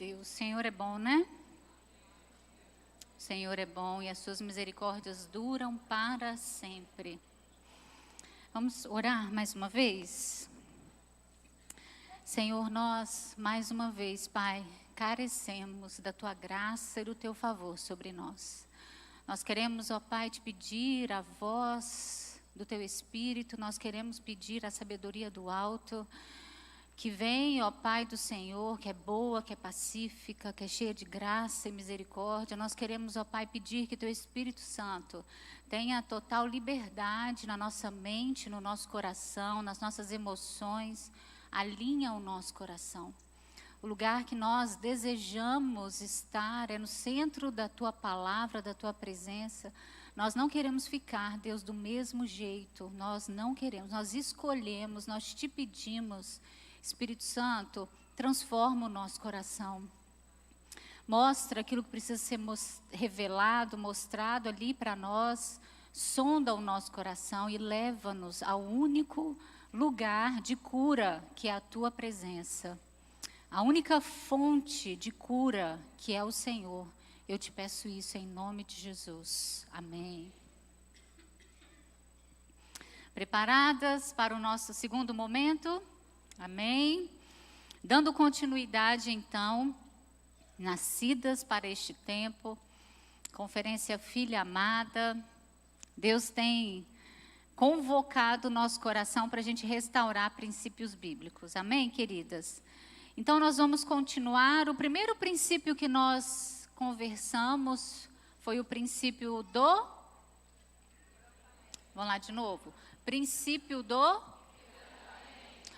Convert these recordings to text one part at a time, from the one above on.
Deus. O Senhor é bom, né? O Senhor é bom e as suas misericórdias duram para sempre. Vamos orar mais uma vez? Senhor, nós, mais uma vez, Pai, carecemos da Tua graça e do Teu favor sobre nós. Nós queremos, ó Pai, te pedir a voz do Teu Espírito, nós queremos pedir a sabedoria do alto, que vem, ó Pai do Senhor, que é boa, que é pacífica, que é cheia de graça e misericórdia. Nós queremos, ó Pai, pedir que Teu Espírito Santo tenha total liberdade na nossa mente, no nosso coração, nas nossas emoções, alinha o nosso coração. O lugar que nós desejamos estar é no centro da Tua palavra, da Tua presença. Nós não queremos ficar, Deus, do mesmo jeito. Nós não queremos, nós escolhemos, nós te pedimos, Espírito Santo, transforma o nosso coração. Mostra aquilo que precisa ser revelado, mostrado ali para nós. Sonda o nosso coração e leva-nos ao único lugar de cura, que é a Tua presença. A única fonte de cura, que é o Senhor. Eu te peço isso em nome de Jesus. Amém. Preparadas para o nosso segundo momento? Amém. Dando continuidade, então, nascidas para este tempo, Conferência Filha Amada, Deus tem convocado o nosso coração para a gente restaurar princípios bíblicos. Amém, queridas? Então, nós vamos continuar. O primeiro princípio que nós conversamos foi o princípio do... Vamos lá de novo. Princípio do...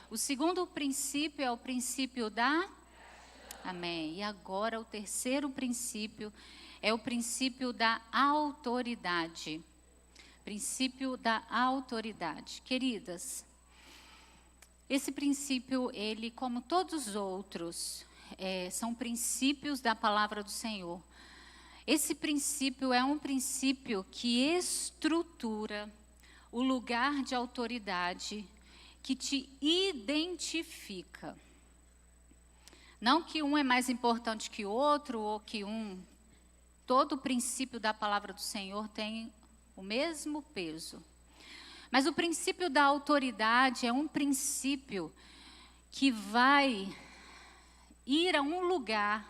O segundo princípio é o princípio da... Amém. E agora o terceiro princípio é o princípio da autoridade. Princípio da autoridade. Queridas, esse princípio, ele, como todos os outros, são princípios da palavra do Senhor. Esse princípio é um princípio que estrutura o lugar de autoridade, que te identifica. Não que um é mais importante que o outro, ou que todo o princípio da palavra do Senhor tem o mesmo peso. Mas o princípio da autoridade é um princípio que vai ir a um lugar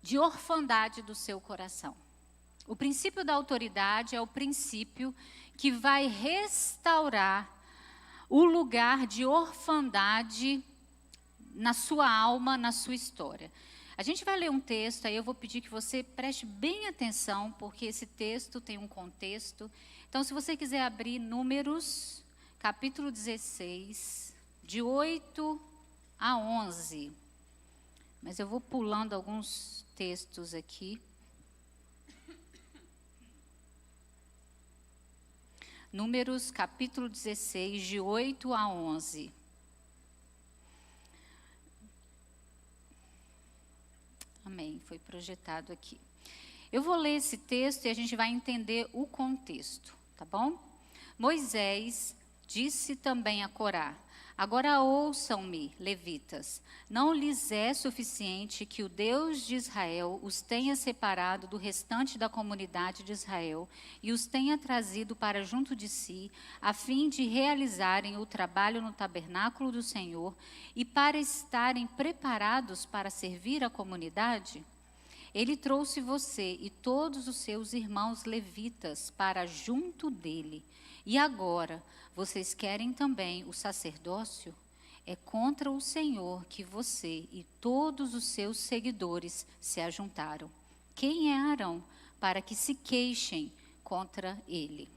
de orfandade do seu coração. O princípio da autoridade é o princípio que vai restaurar o lugar de orfandade na sua alma, na sua história. A gente vai ler um texto, aí eu vou pedir que você preste bem atenção, porque esse texto tem um contexto. Então, se você quiser abrir Números, capítulo 16, de 8 a 11. Mas eu vou pulando alguns textos aqui. Números, capítulo 16, de 8 a 11. Amém, foi projetado aqui. Eu vou ler esse texto e a gente vai entender o contexto, tá bom? Moisés disse também a Corá: agora ouçam-me, levitas, não lhes é suficiente que o Deus de Israel os tenha separado do restante da comunidade de Israel e os tenha trazido para junto de si, a fim de realizarem o trabalho no tabernáculo do Senhor e para estarem preparados para servir a comunidade? Ele trouxe você e todos os seus irmãos levitas para junto dele. E agora, vocês querem também o sacerdócio? É contra o Senhor que você e todos os seus seguidores se ajuntaram. Quem é Arão para que se queixem contra ele?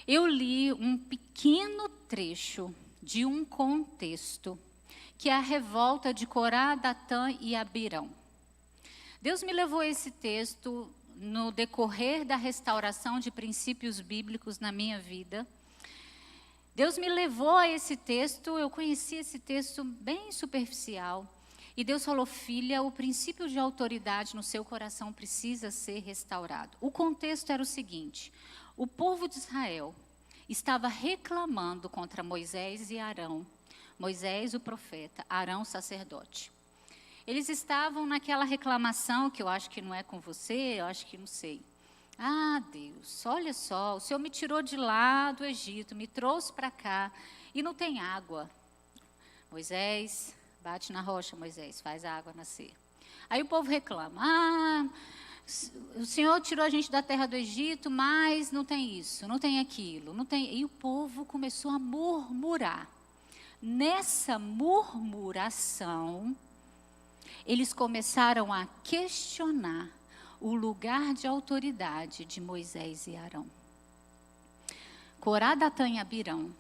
Eu li um pequeno trecho de um contexto, que é a revolta de Corá, Datã e Abirão. Deus me levou a esse texto no decorrer da restauração de princípios bíblicos na minha vida. Deus me levou a esse texto, eu conheci esse texto bem superficial. E Deus falou: filha, o princípio de autoridade no seu coração precisa ser restaurado. O contexto era o seguinte: o povo de Israel estava reclamando contra Moisés e Arão, Moisés, o profeta, Arão, o sacerdote. Eles estavam naquela reclamação, que eu acho que não é com você, eu acho que não sei. Ah, Deus, olha só, o Senhor me tirou de lá do Egito, me trouxe para cá e não tem água. Moisés, bate na rocha, Moisés, faz a água nascer. Aí o povo reclama, o Senhor tirou a gente da terra do Egito, mas não tem isso, não tem aquilo, não tem. E o povo começou a murmurar. Nessa murmuração, eles começaram a questionar o lugar de autoridade de Moisés e Arão. Corá, Datã e Abirão,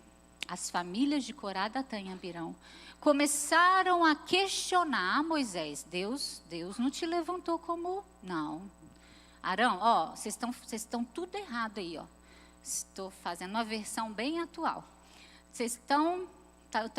as famílias de Corá, Datã e Abirão, começaram a questionar Moisés. Deus não te levantou como... Não. Arão, vocês estão tudo errado aí, ó. Estou fazendo uma versão bem atual. Vocês estão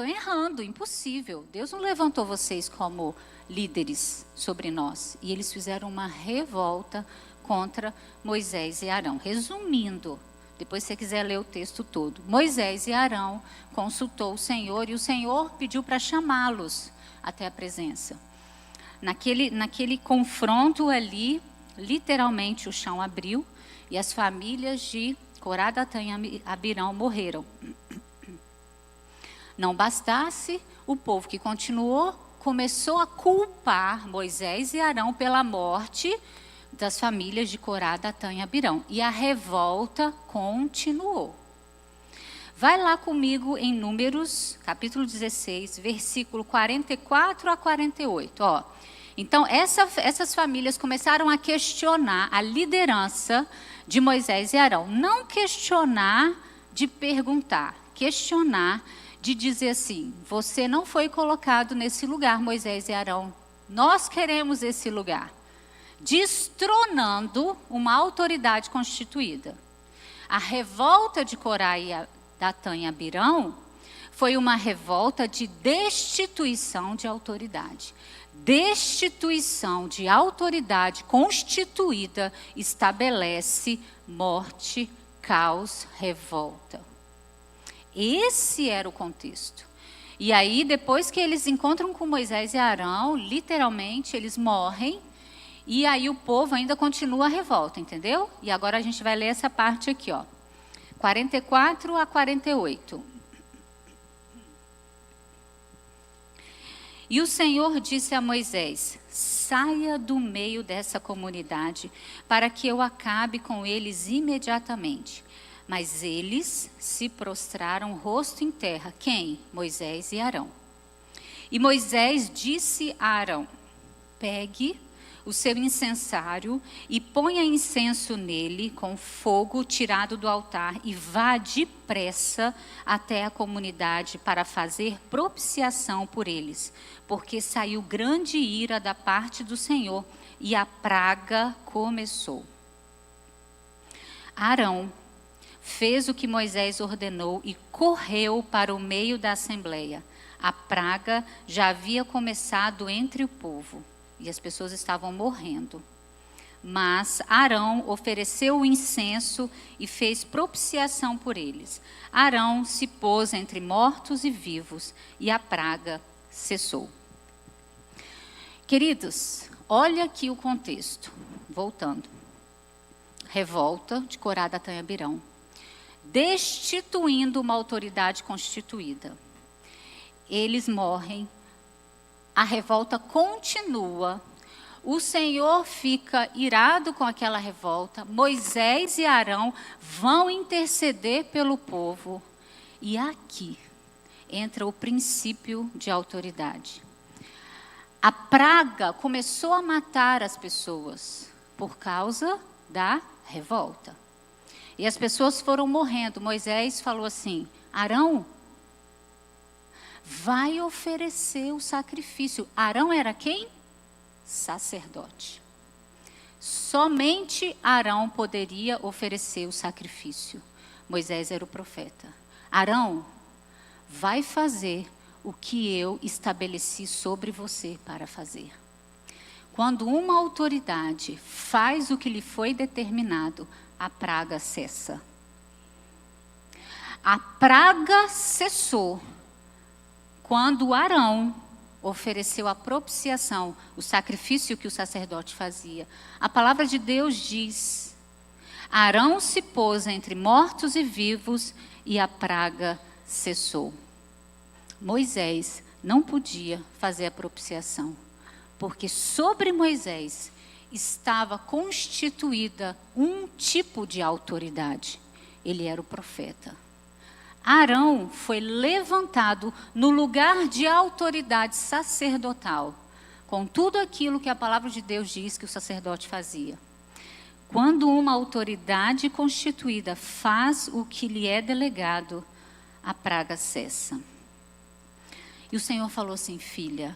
errando, impossível. Deus não levantou vocês como líderes sobre nós. E eles fizeram uma revolta contra Moisés e Arão. Resumindo, depois se você quiser ler o texto todo. Moisés e Arão consultou o Senhor e o Senhor pediu para chamá-los até a presença. Naquele confronto ali, literalmente o chão abriu e as famílias de Corá, Datã e Abirão morreram. Não bastasse, o povo que continuou começou a culpar Moisés e Arão pela morte das famílias de Corá, Datã e Abirão. E a revolta continuou. Vai lá comigo em Números, capítulo 16, versículo 44 a 48. Então, essas famílias começaram a questionar a liderança de Moisés e Arão. Não questionar de perguntar, questionar de dizer assim, você não foi colocado nesse lugar, Moisés e Arão. Nós queremos esse lugar. Destronando uma autoridade constituída. A revolta de Corá, Datã e Abirão foi uma revolta de destituição de autoridade. Destituição de autoridade constituída estabelece morte, caos, revolta. Esse era o contexto. E aí, depois que eles encontram com Moisés e Arão, literalmente, eles morrem. E aí o povo ainda continua a revolta, entendeu? E agora a gente vai ler essa parte aqui, 44 a 48. E o Senhor disse a Moisés, saia do meio dessa comunidade, para que eu acabe com eles imediatamente. Mas eles se prostraram rosto em terra. Quem? Moisés e Arão. E Moisés disse a Arão, pegue o seu incensário e ponha incenso nele com fogo tirado do altar e vá depressa até a comunidade para fazer propiciação por eles, porque saiu grande ira da parte do Senhor e a praga começou. Arão fez o que Moisés ordenou e correu para o meio da assembleia. A praga já havia começado entre o povo. E as pessoas estavam morrendo. Mas Arão ofereceu o incenso e fez propiciação por eles. Arão se pôs entre mortos e vivos, e a praga cessou. Queridos, olha aqui o contexto. Voltando. Revolta de Corá, Datã e Abirão. Destituindo uma autoridade constituída. Eles morrem. A revolta continua, o Senhor fica irado com aquela revolta, Moisés e Arão vão interceder pelo povo, e aqui entra o princípio de autoridade. A praga começou a matar as pessoas por causa da revolta. E as pessoas foram morrendo. Moisés falou assim, Arão, vai oferecer o sacrifício. Arão era quem? Sacerdote. Somente Arão poderia oferecer o sacrifício. Moisés era o profeta. Arão, vai fazer o que eu estabeleci sobre você para fazer. Quando uma autoridade faz o que lhe foi determinado, a praga cessa. A praga cessou quando Arão ofereceu a propiciação, o sacrifício que o sacerdote fazia. A palavra de Deus diz: Arão se pôs entre mortos e vivos e a praga cessou. Moisés não podia fazer a propiciação, porque sobre Moisés estava constituída um tipo de autoridade. Ele era o profeta. Arão foi levantado no lugar de autoridade sacerdotal, com tudo aquilo que a palavra de Deus diz que o sacerdote fazia. Quando uma autoridade constituída faz o que lhe é delegado, a praga cessa. E o Senhor falou assim: filha,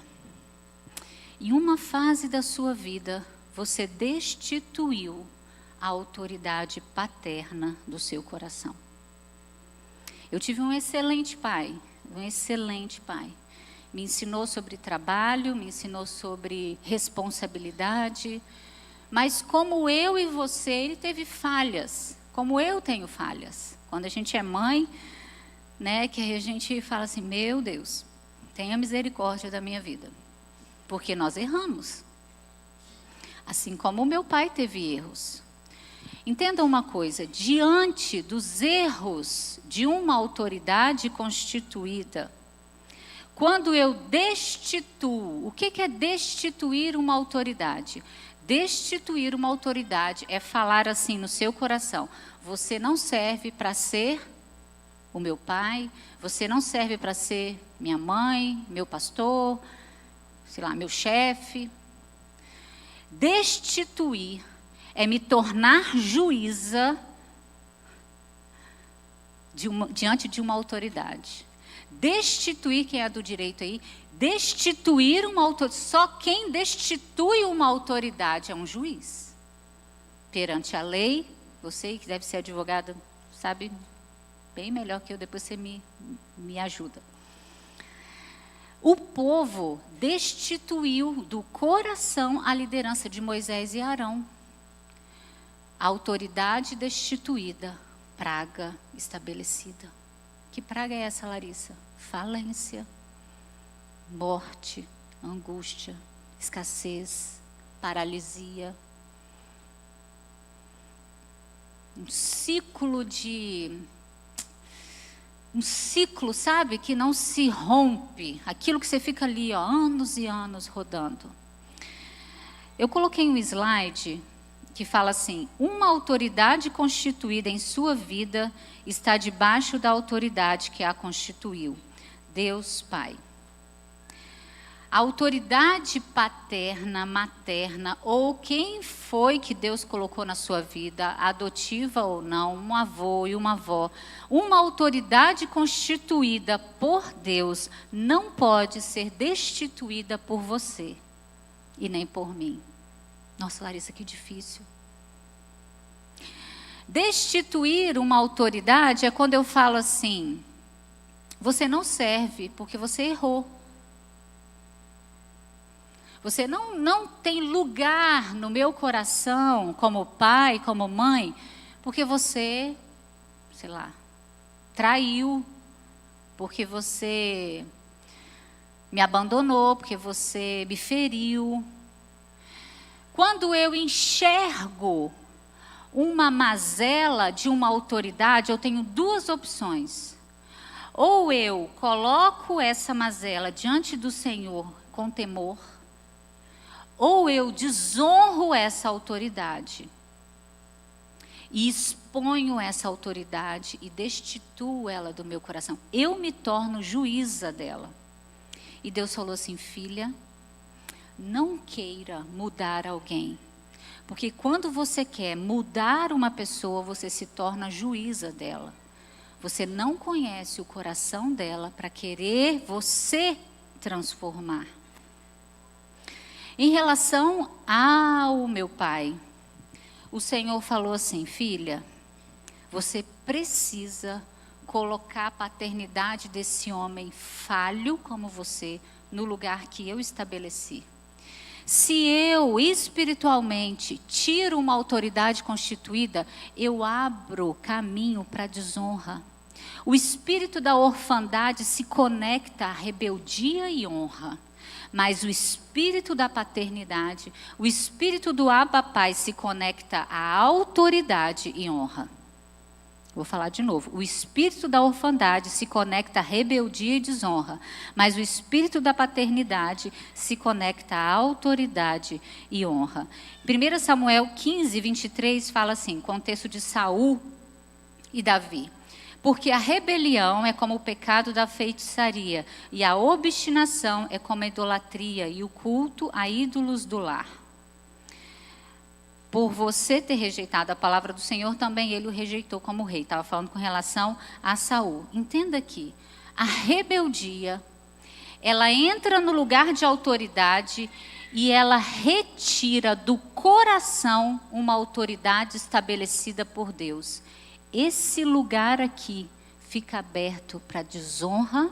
em uma fase da sua vida, você destituiu a autoridade paterna do seu coração. Eu tive um excelente pai. Me ensinou sobre trabalho, me ensinou sobre responsabilidade. Mas como eu e você, ele teve falhas, como eu tenho falhas. Quando a gente é mãe, né, que a gente fala assim: meu Deus, tenha misericórdia da minha vida. Porque nós erramos. Assim como o meu pai teve erros. Entenda uma coisa: diante dos erros de uma autoridade constituída, quando eu destituo, o que é destituir uma autoridade? Destituir uma autoridade é falar assim no seu coração: você não serve para ser o meu pai, você não serve para ser minha mãe, meu pastor, sei lá, meu chefe. Destituir é me tornar juíza diante de uma autoridade. Destituir, quem é do direito aí, destituir uma autoridade. Só quem destitui uma autoridade é um juiz. Perante a lei, você que deve ser advogado, sabe bem melhor que eu, depois você me ajuda. O povo destituiu do coração a liderança de Moisés e Arão. A autoridade destituída, praga estabelecida. Que praga é essa, Larissa? Falência, morte, angústia, escassez, paralisia. Um ciclo, sabe, que não se rompe. Aquilo que você fica ali, ó, anos e anos rodando. Eu coloquei um slide que fala assim: uma autoridade constituída em sua vida está debaixo da autoridade que a constituiu, Deus Pai. A autoridade paterna, materna, ou quem foi que Deus colocou na sua vida, adotiva ou não, um avô e uma avó, uma autoridade constituída por Deus não pode ser destituída por você e nem por mim. Nossa, Larissa, que difícil. Destituir uma autoridade é quando eu falo assim: você não serve porque você errou. Você não tem lugar no meu coração como pai, como mãe, porque você, sei lá, traiu, porque você me abandonou, porque você me feriu. Quando eu enxergo uma mazela de uma autoridade, eu tenho duas opções. Ou eu coloco essa mazela diante do Senhor com temor, ou eu desonro essa autoridade e exponho essa autoridade e destituo ela do meu coração. Eu me torno juíza dela. E Deus falou assim: filha, não queira mudar alguém. Porque quando você quer mudar uma pessoa, você se torna juíza dela. Você não conhece o coração dela para querer você transformar. Em relação ao meu pai, o Senhor falou assim: filha, você precisa colocar a paternidade desse homem falho como você no lugar que eu estabeleci. Se eu espiritualmente tiro uma autoridade constituída, eu abro caminho para desonra. O espírito da orfandade se conecta à rebeldia e honra. Mas o espírito da paternidade, o espírito do Abba Pai se conecta à autoridade e honra. Vou falar de novo. O espírito da orfandade se conecta à rebeldia e desonra, mas o espírito da paternidade se conecta à autoridade e honra. 1 Samuel 15, 23 fala assim, contexto de Saul e Davi. Porque a rebelião é como o pecado da feitiçaria, e a obstinação é como a idolatria e o culto a ídolos do lar. Por você ter rejeitado a palavra do Senhor, também ele o rejeitou como rei. Estava falando com relação a Saul. Entenda aqui, a rebeldia, ela entra no lugar de autoridade e ela retira do coração uma autoridade estabelecida por Deus. Esse lugar aqui fica aberto para desonra,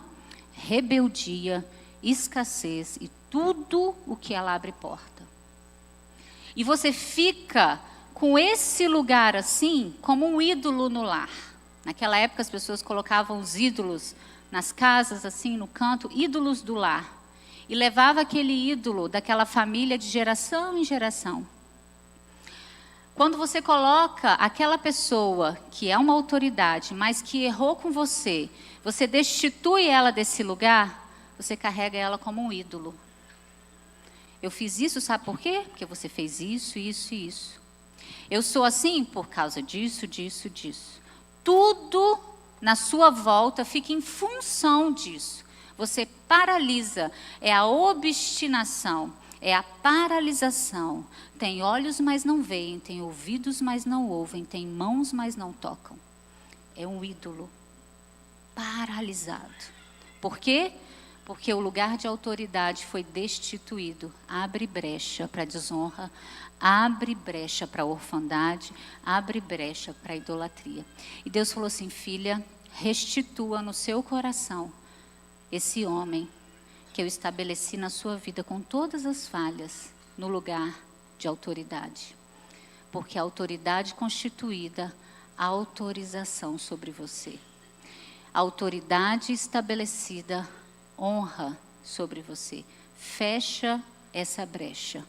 rebeldia, escassez e tudo o que ela abre porta. E você fica com esse lugar assim, como um ídolo no lar. Naquela época as pessoas colocavam os ídolos nas casas, assim, no canto, ídolos do lar. E levava aquele ídolo daquela família de geração em geração. Quando você coloca aquela pessoa que é uma autoridade, mas que errou com você, você destitui ela desse lugar, você carrega ela como um ídolo. Eu fiz isso, sabe por quê? Porque você fez isso, isso e isso. Eu sou assim por causa disso, disso, disso. Tudo na sua volta fica em função disso. Você paralisa, é a obstinação, é a paralisação. Tem olhos, mas não veem, tem ouvidos, mas não ouvem, tem mãos, mas não tocam. É um ídolo paralisado. Por quê? Porque o lugar de autoridade foi destituído. Abre brecha para a desonra, abre brecha para a orfandade, abre brecha para a idolatria. E Deus falou assim, filha, restitua no seu coração esse homem que eu estabeleci na sua vida com todas as falhas no lugar de autoridade. Porque a autoridade constituída, a autorização sobre você. A autoridade estabelecida, honra sobre você. Fecha essa brecha.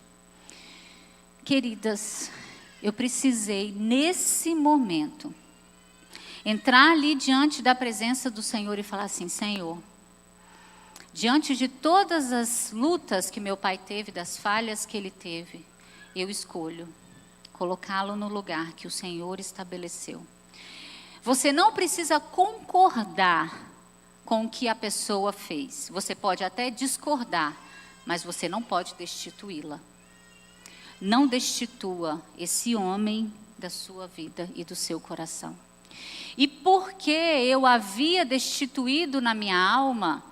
Queridas, eu precisei, nesse momento, entrar ali diante da presença do Senhor e falar assim, Senhor, diante de todas as lutas que meu pai teve, das falhas que ele teve, eu escolho colocá-lo no lugar que o Senhor estabeleceu. Você não precisa concordar com o que a pessoa fez. Você pode até discordar, mas você não pode destituí-la. Não destitua esse homem da sua vida e do seu coração. E porque eu havia destituído na minha alma,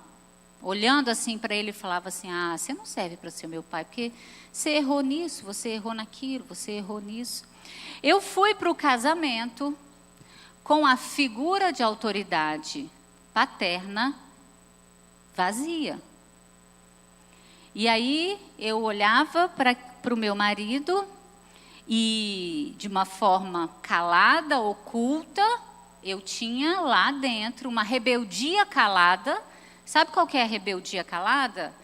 olhando assim para ele, falava assim, você não serve para ser meu pai, porque você errou nisso, você errou naquilo, você errou nisso. Eu fui para o casamento com a figura de autoridade paterna vazia. E aí eu olhava para o meu marido e de uma forma calada, oculta, eu tinha lá dentro uma rebeldia calada. Sabe qual que é a rebeldia calada?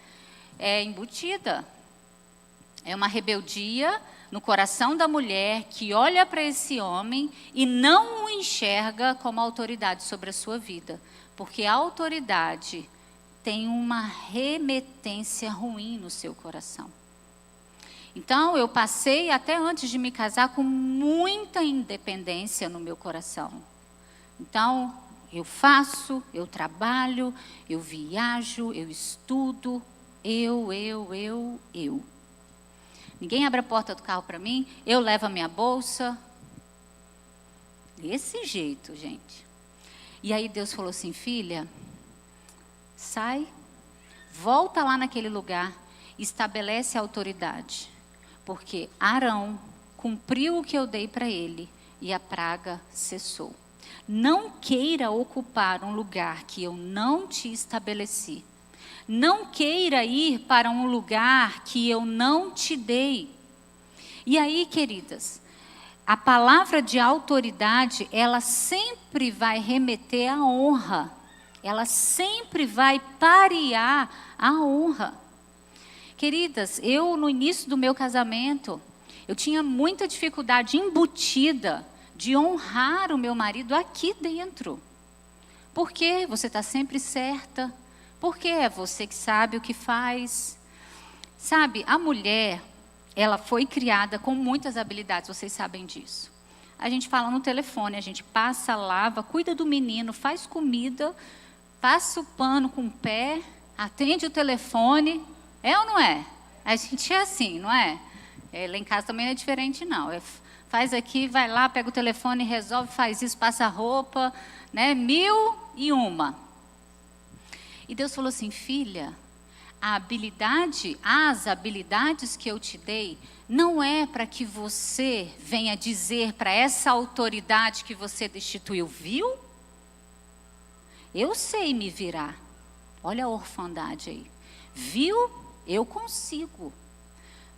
É embutida. É uma rebeldia no coração da mulher que olha para esse homem e não o enxerga como autoridade sobre a sua vida. Porque a autoridade tem uma remetência ruim no seu coração. Então, eu passei, até antes de me casar, com muita independência no meu coração. Então, eu faço, eu trabalho, eu viajo, eu estudo, eu. Ninguém abre a porta do carro para mim, eu levo a minha bolsa. Desse jeito, gente. E aí Deus falou assim, filha, sai, volta lá naquele lugar, estabelece a autoridade. Porque Arão cumpriu o que eu dei para ele e a praga cessou. Não queira ocupar um lugar que eu não te estabeleci. Não queira ir para um lugar que eu não te dei. E aí, queridas, a palavra de autoridade, ela sempre vai remeter à honra. Ela sempre vai parear a honra. Queridas, eu no início do meu casamento, eu tinha muita dificuldade embutida de honrar o meu marido aqui dentro. Por quê? Você está sempre certa. Porque é você que sabe o que faz. Sabe, a mulher, ela foi criada com muitas habilidades, vocês sabem disso. A gente fala no telefone, a gente passa, lava, cuida do menino, faz comida, passa o pano com o pé, atende o telefone. É ou não é? A gente é assim, não é? Lá em casa também não é diferente, não. Faz aqui, vai lá, pega o telefone, resolve, faz isso, passa a roupa, né? 1001. E Deus falou assim, filha, as habilidades que eu te dei, não é para que você venha dizer para essa autoridade que você destituiu, viu? Eu sei me virar. Olha a orfandade aí. Viu? Eu consigo.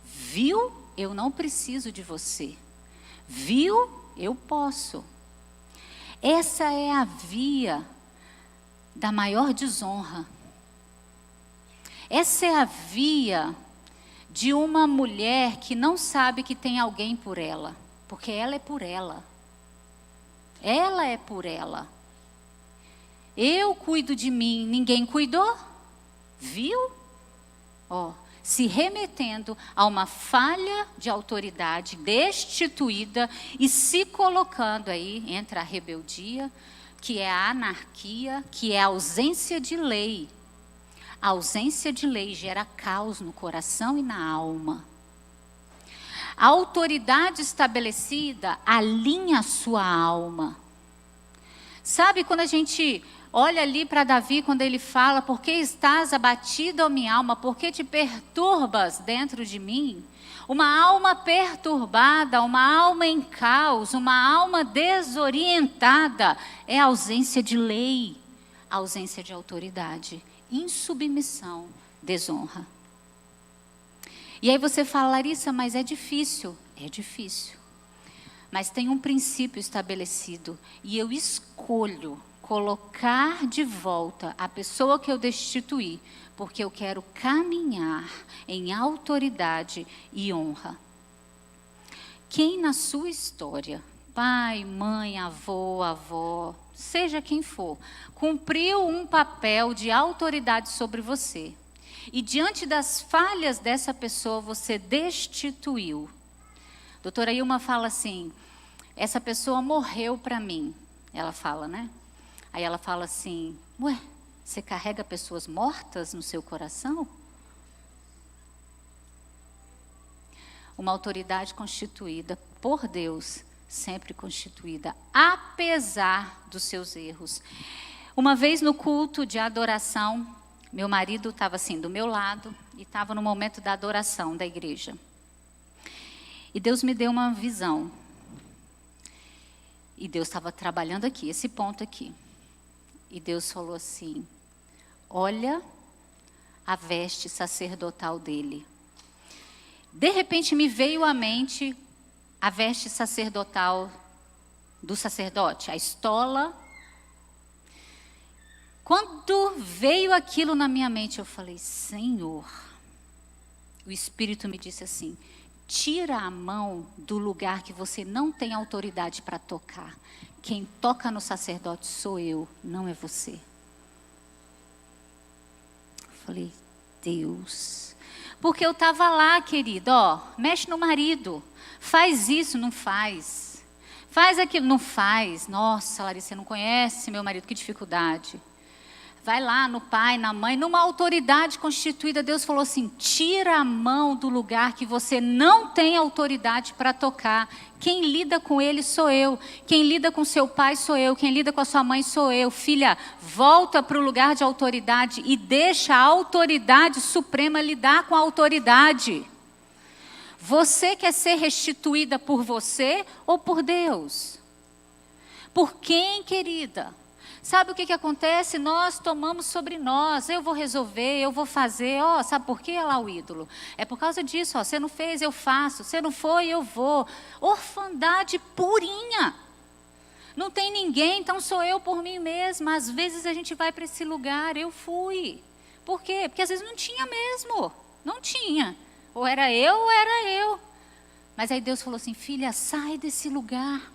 Viu? Eu não preciso de você. Viu? Eu posso. Essa é a via da maior desonra. Essa é a via de uma mulher que não sabe que tem alguém por ela, porque ela é por ela. Ela é por ela. Eu cuido de mim, ninguém cuidou? Viu? Se remetendo a uma falha de autoridade destituída e se colocando aí entre a rebeldia, que é a anarquia, que é a ausência de lei. A ausência de lei gera caos no coração e na alma. A autoridade estabelecida alinha a sua alma. Sabe quando a gente olha ali para Davi, quando ele fala, por que estás abatida, ó minha alma, por que te perturbas dentro de mim? Uma alma perturbada, uma alma em caos, uma alma desorientada, é a ausência de lei, a ausência de autoridade. Insubmissão, desonra. E aí você fala, Larissa, mas é difícil. É difícil. Mas tem um princípio estabelecido. E eu escolho colocar de volta a pessoa que eu destituí, porque eu quero caminhar em autoridade e honra. Quem na sua história, pai, mãe, avó, seja quem for, cumpriu um papel de autoridade sobre você, e diante das falhas dessa pessoa você destituiu. Doutora Ilma fala assim, essa pessoa morreu para mim, ela fala, né? Aí ela fala assim, ué, você carrega pessoas mortas no seu coração? Uma autoridade constituída por Deus, sempre constituída, apesar dos seus erros. Uma vez no culto de adoração, meu marido estava assim do meu lado e estava no momento da adoração da igreja. E Deus me deu uma visão. E Deus estava trabalhando aqui, esse ponto aqui. E Deus falou assim, olha a veste sacerdotal dele. De repente me veio à mente a veste sacerdotal do sacerdote, a estola. Quando veio aquilo na minha mente, eu falei, Senhor, o Espírito me disse assim, tira a mão do lugar que você não tem autoridade para tocar. Quem toca no sacerdote sou eu, não é você. Eu falei, Deus. Porque eu estava lá, querido, mexe no marido. Faz isso, não faz. Faz aquilo, não faz. Nossa, Larissa, você não conhece meu marido, que dificuldade. Vai lá no pai, na mãe, numa autoridade constituída, Deus falou assim, tira a mão do lugar que você não tem autoridade para tocar. Quem lida com ele sou eu. Quem lida com seu pai sou eu. Quem lida com a sua mãe sou eu. Filha, volta para o lugar de autoridade e deixa a autoridade suprema lidar com a autoridade. Você quer ser restituída por você ou por Deus? Por quem, querida? Sabe o que acontece? Nós tomamos sobre nós. Eu vou resolver, eu vou fazer. Sabe por quê? Olha lá o ídolo. É por causa disso. Você não fez, eu faço. Você não foi, eu vou. Orfandade purinha. Não tem ninguém, então sou eu por mim mesma. Às vezes a gente vai para esse lugar, eu fui. Por quê? Porque às vezes não tinha mesmo. Não tinha. Ou era eu ou era eu. Mas aí Deus falou assim, filha, sai desse lugar.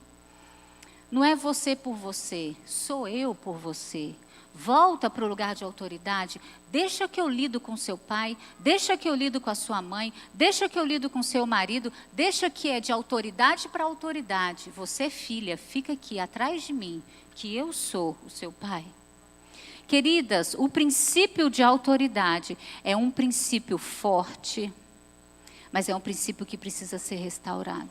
Não é você por você, sou eu por você. Volta para o lugar de autoridade, deixa que eu lido com seu pai, deixa que eu lido com a sua mãe, deixa que eu lido com seu marido, deixa que é de autoridade para autoridade. Você, filha, fica aqui atrás de mim, que eu sou o seu pai. Queridas, o princípio de autoridade é um princípio forte, mas é um princípio que precisa ser restaurado.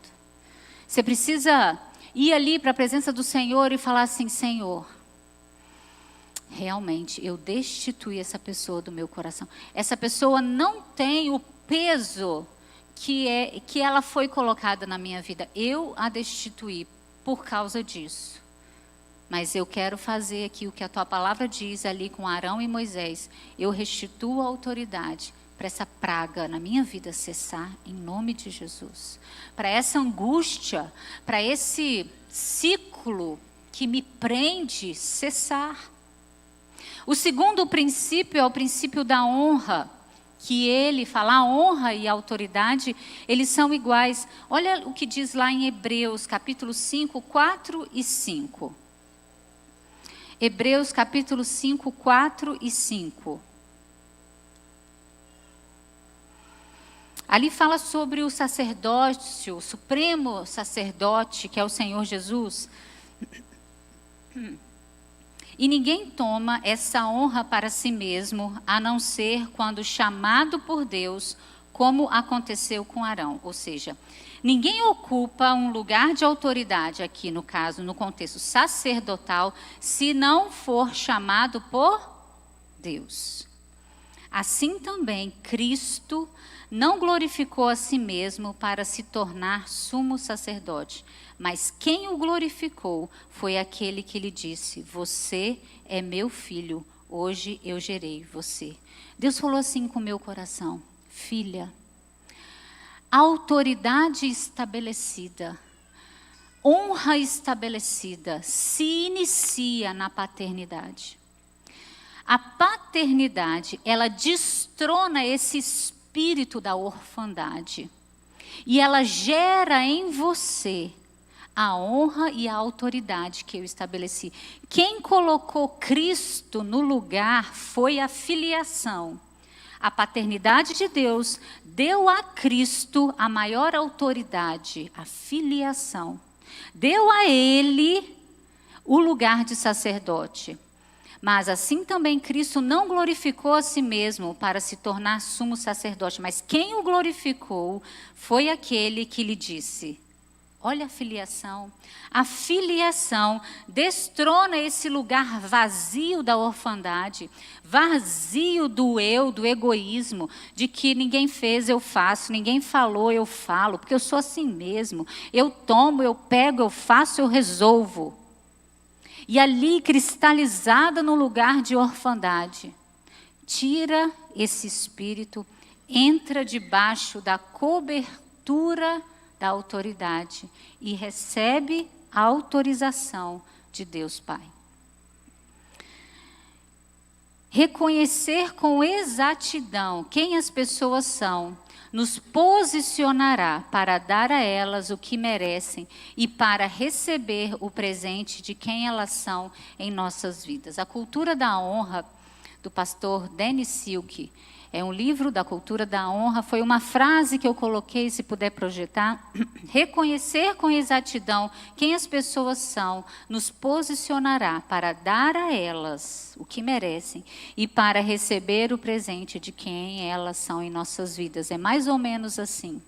Você precisa ir ali para a presença do Senhor e falar assim, Senhor, realmente eu destituí essa pessoa do meu coração. Essa pessoa não tem o peso que ela foi colocada na minha vida. Eu a destituí por causa disso. Mas eu quero fazer aqui o que a tua palavra diz ali com Arão e Moisés. Eu restituo a autoridade para essa praga na minha vida cessar, em nome de Jesus. Para essa angústia, para esse ciclo que me prende cessar. O segundo princípio é o princípio da honra, que ele fala, a honra e a autoridade, eles são iguais. Olha o que diz lá em Hebreus, capítulo 5, 4 e 5. Hebreus, capítulo 5, 4 e 5. Ali fala sobre o sacerdócio, o supremo sacerdote, que é o Senhor Jesus. E ninguém toma essa honra para si mesmo, a não ser quando chamado por Deus, como aconteceu com Arão. Ou seja, ninguém ocupa um lugar de autoridade, aqui no caso, no contexto sacerdotal, se não for chamado por Deus. Assim também, Cristo não glorificou a si mesmo para se tornar sumo sacerdote, mas quem o glorificou foi aquele que lhe disse, você é meu filho, hoje eu gerei você. Deus falou assim com o meu coração, filha, autoridade estabelecida, honra estabelecida, se inicia na paternidade. A paternidade, ela destrona esse espírito da orfandade. E ela gera em você a honra e a autoridade que eu estabeleci. Quem colocou Cristo no lugar foi a filiação. A paternidade de Deus deu a Cristo a maior autoridade, a filiação. Deu a ele o lugar de sacerdote. Mas assim também Cristo não glorificou a si mesmo para se tornar sumo sacerdote. Mas quem o glorificou foi aquele que lhe disse, olha a filiação. A filiação destrona esse lugar vazio da orfandade, vazio do eu, do egoísmo, de que ninguém fez, eu faço, ninguém falou, eu falo, porque eu sou assim mesmo. Eu tomo, eu pego, eu faço, eu resolvo. E ali, cristalizada no lugar de orfandade, tira esse espírito, entra debaixo da cobertura da autoridade e recebe a autorização de Deus Pai. Reconhecer com exatidão quem as pessoas são, nos posicionará para dar a elas o que merecem e para receber o presente de quem elas são em nossas vidas. A cultura da honra, do pastor Dennis Silk, é um livro da cultura da honra, foi uma frase que eu coloquei, se puder projetar. Reconhecer com exatidão quem as pessoas são, nos posicionará para dar a elas o que merecem e para receber o presente de quem elas são em nossas vidas. É mais ou menos assim.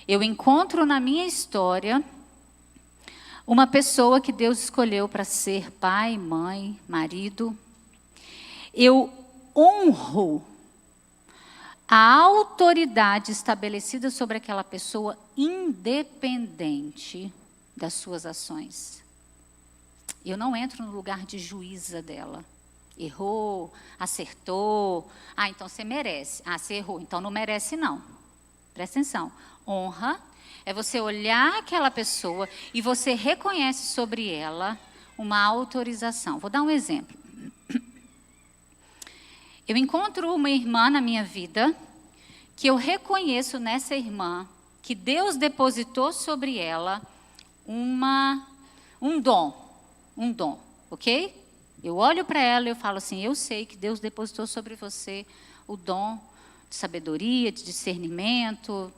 Eu encontro na minha história uma pessoa que Deus escolheu para ser pai, mãe, marido. Eu honro a autoridade estabelecida sobre aquela pessoa, independente das suas ações. Eu não entro no lugar de juíza dela. Errou, acertou. Ah, então você merece. Ah, você errou, então não merece não. Presta atenção. Honra é você olhar aquela pessoa e você reconhece sobre ela uma autorização. Vou dar um exemplo. Eu encontro uma irmã na minha vida que eu reconheço nessa irmã que Deus depositou sobre ela um dom, ok? Eu olho para ela e eu falo assim, eu sei que Deus depositou sobre você o dom de sabedoria, de discernimento.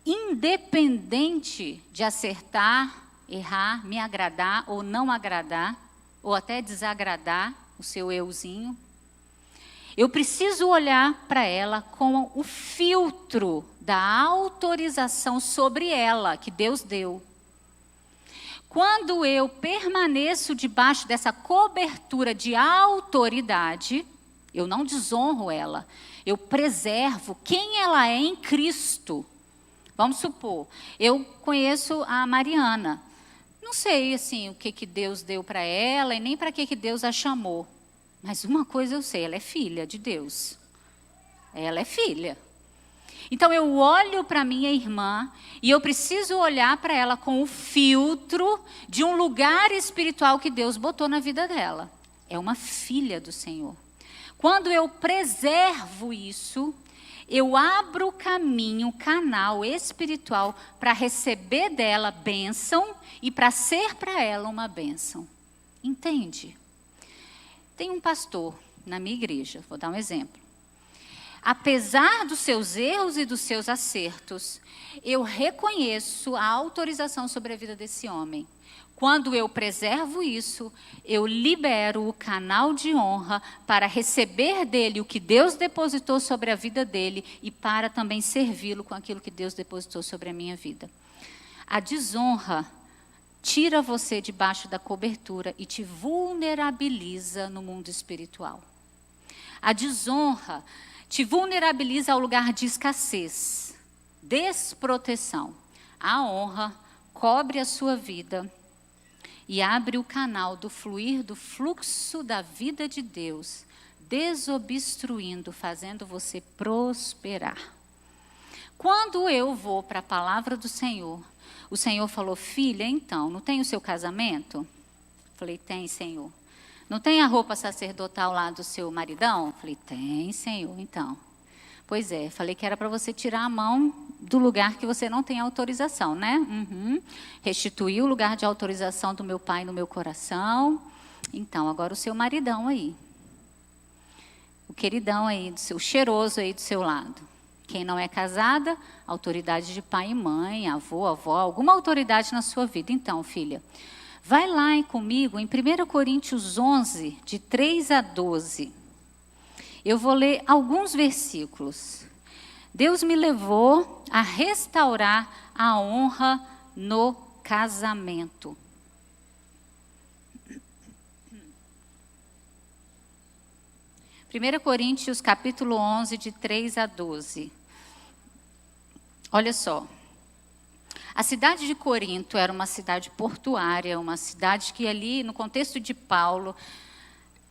Independente de acertar, errar, me agradar ou não agradar, ou até desagradar o seu euzinho, eu preciso olhar para ela com o filtro da autorização sobre ela que Deus deu. Quando eu permaneço debaixo dessa cobertura de autoridade, eu não desonro ela, eu preservo quem ela é em Cristo. Vamos supor, eu conheço a Mariana, não sei assim o que Deus deu para ela e nem para que Deus a chamou. Mas uma coisa eu sei, ela é filha de Deus. Ela é filha. Então eu olho para minha irmã e eu preciso olhar para ela com o filtro de um lugar espiritual que Deus botou na vida dela. É uma filha do Senhor. Quando eu preservo isso, eu abro o caminho, o canal espiritual para receber dela bênção e para ser para ela uma bênção. Entende? Tem um pastor na minha igreja, vou dar um exemplo. Apesar dos seus erros e dos seus acertos, eu reconheço a autorização sobre a vida desse homem. Quando eu preservo isso, eu libero o canal de honra para receber dele o que Deus depositou sobre a vida dele e para também servi-lo com aquilo que Deus depositou sobre a minha vida. A desonra tira você debaixo da cobertura e te vulnerabiliza no mundo espiritual. A desonra te vulnerabiliza ao lugar de escassez, desproteção. A honra cobre a sua vida e abre o canal do fluir do fluxo da vida de Deus, desobstruindo, fazendo você prosperar. Quando eu vou para a palavra do Senhor, o Senhor falou, filha, então, não tem o seu casamento? Falei, tem, Senhor. Não tem a roupa sacerdotal lá do seu maridão? Falei, tem, Senhor, então. Pois é, falei que era para você tirar a mão do lugar que você não tem autorização, né? Restituir o lugar de autorização do meu pai no meu coração. Então, agora o seu maridão aí. O queridão aí, o cheiroso aí do seu lado. Quem não é casada, autoridade de pai e mãe, avô, avó, alguma autoridade na sua vida. Então, filha, vai lá comigo em 1 Coríntios 11, de 3 a 12. Eu vou ler alguns versículos. Deus me levou a restaurar a honra no casamento. Primeira Coríntios, capítulo 11, de 3 a 12. Olha só. A cidade de Corinto era uma cidade portuária, uma cidade que ali, no contexto de Paulo,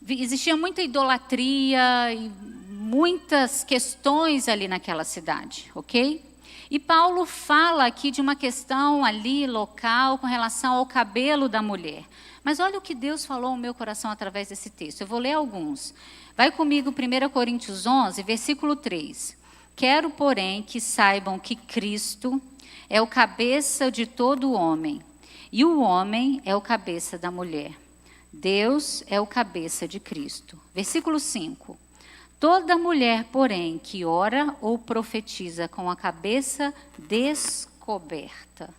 existia muita idolatria e muitas questões ali naquela cidade, ok? E Paulo fala aqui de uma questão ali local com relação ao cabelo da mulher. Mas olha o que Deus falou no meu coração através desse texto. Eu vou ler alguns. Vai comigo 1 Coríntios 11, versículo 3. Quero, porém, que saibam que Cristo é o cabeça de todo homem, e o homem é o cabeça da mulher. Deus é o cabeça de Cristo. Versículo 5. Toda mulher, porém, que ora ou profetiza com a cabeça descoberta,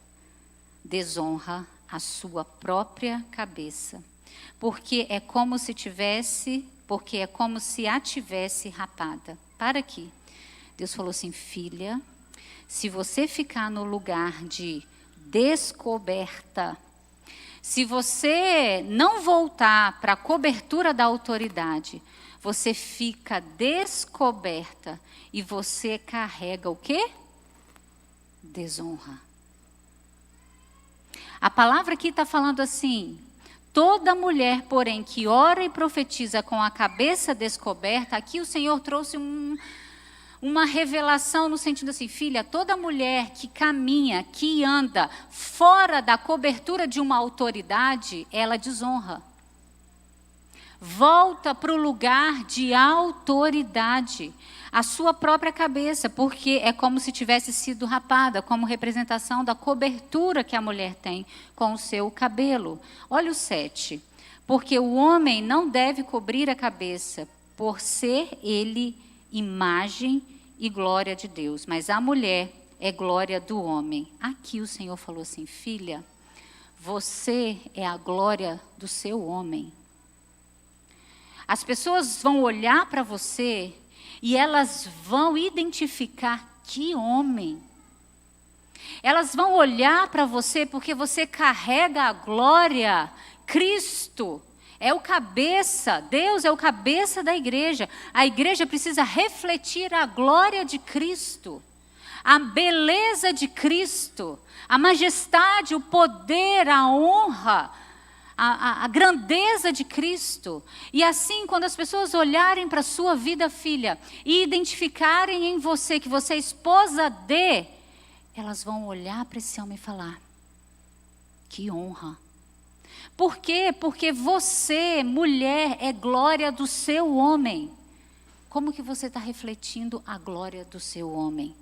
desonra a sua própria cabeça, porque é como se a tivesse rapada. Para aqui. Deus falou assim, filha, se você ficar no lugar de descoberta, se você não voltar para a cobertura da autoridade, você fica descoberta e você carrega o quê? Desonra. A palavra aqui está falando assim, Toda mulher, porém, que ora e profetiza com a cabeça descoberta, aqui o Senhor trouxe uma revelação no sentido assim, filha, toda mulher que caminha, que anda fora da cobertura de uma autoridade, ela desonra. Volta para o lugar de autoridade, a sua própria cabeça, porque é como se tivesse sido rapada, como representação da cobertura que a mulher tem com o seu cabelo. Olha o 7. Porque o homem não deve cobrir a cabeça, por ser ele imagem e glória de Deus, mas a mulher é glória do homem. Aqui o Senhor falou assim, filha, você é a glória do seu homem. As pessoas vão olhar para você e elas vão identificar que homem. Elas vão olhar para você porque você carrega a glória. Cristo é o cabeça, Deus é o cabeça da igreja. A igreja precisa refletir a glória de Cristo, a beleza de Cristo, a majestade, o poder, a honra, a grandeza de Cristo. E assim, quando as pessoas olharem para a sua vida, filha, e identificarem em você que você é esposa de, elas vão olhar para esse homem e falar, que honra. Por quê? Porque você, mulher, é glória do seu homem. Como que você está refletindo a glória do seu homem?